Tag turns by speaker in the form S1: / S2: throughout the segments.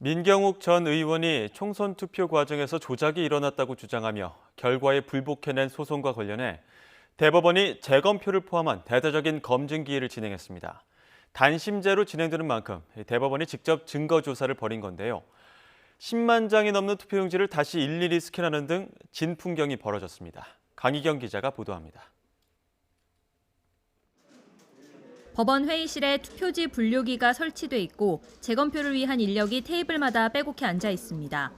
S1: 민경욱 전 의원이 총선 투표 과정에서 조작이 일어났다고 주장하며 결과에 불복해낸 소송과 관련해 대법원이 재검표를 포함한 대대적인 검증 기일을 진행했습니다. 단심제로 진행되는 만큼 대법원이 직접 증거 조사를 벌인 건데요. 10만 장이 넘는 투표용지를 다시 일일이 스캔하는 등 진풍경이 벌어졌습니다. 강희경 기자가 보도합니다.
S2: 법원 회의실에 투표지 분류기가 설치돼 있고 재검표를 위한 인력이 테이블마다 빼곡히 앉아 있습니다.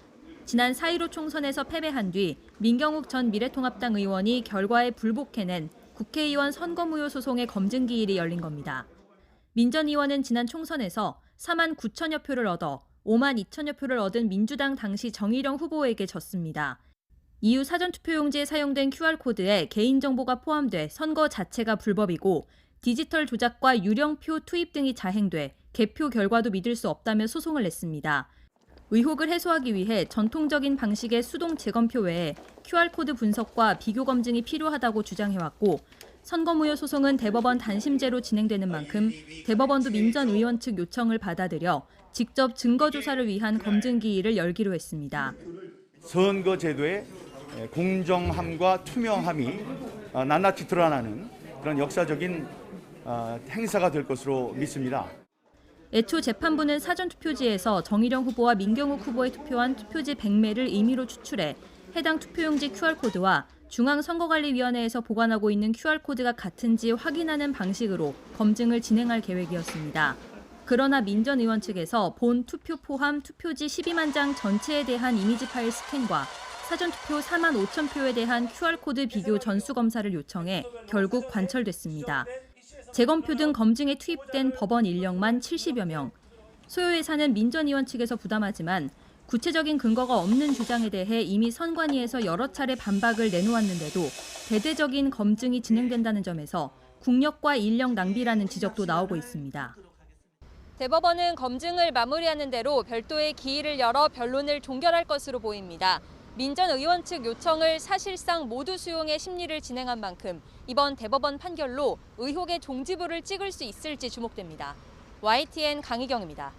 S2: 지난 4.15 총선에서 패배한 뒤 민경욱 전 미래통합당 의원이 결과에 불복해낸 국회의원 선거무효 소송의 검증 기일이 열린 겁니다. 민 전 의원은 지난 총선에서 4만 9천여 표를 얻어 5만 2천여 표를 얻은 민주당 당시 정의령 후보에게 졌습니다. 이후 사전투표용지에 사용된 QR코드에 개인정보가 포함돼 선거 자체가 불법이고 디지털 조작과 유령표 투입 등이 자행돼 개표 결과도 믿을 수 없다며 소송을 냈습니다. 의혹을 해소하기 위해 전통적인 방식의 수동 재검표 외에 QR코드 분석과 비교 검증이 필요하다고 주장해왔고 선거무효 소송은 대법원 단심제로 진행되는 만큼 대법원도 민 전 의원 측 요청을 받아들여 직접 증거 조사를 위한 검증 기일을 열기로 했습니다.
S3: 선거제도의 공정함과 투명함이 낱낱이 드러나는 그런 역사적인 행사가 될 것으로 믿습니다.
S2: 애초 재판부는 사전투표지에서 정의령 후보와 민경욱 후보에 투표한 투표지 100매를 임의로 추출해 해당 투표용지 QR코드와 중앙선거관리위원회에서 보관하고 있는 QR코드가 같은지 확인하는 방식으로 검증을 진행할 계획이었습니다. 그러나 민 전 의원 측에서 본 투표 포함 투표지 12만 장 전체에 대한 이미지 파일 스캔과 사전투표 4만 5천 표에 대한 QR코드 비교 전수검사를 요청해 결국 관철됐습니다. 재검표 등 검증에 투입된 법원 인력만 70여 명. 소요 예산은 민 전 의원 측에서 부담하지만 구체적인 근거가 없는 주장에 대해 이미 선관위에서 여러 차례 반박을 내놓았는데도 대대적인 검증이 진행된다는 점에서 국력과 인력 낭비라는 지적도 나오고 있습니다. 대법원은 검증을 마무리하는 대로 별도의 기일을 열어 변론을 종결할 것으로 보입니다. 민 전 의원 측 요청을 사실상 모두 수용해 심리를 진행한 만큼 이번 대법원 판결로 의혹의 종지부를 찍을 수 있을지 주목됩니다. YTN 강희경입니다.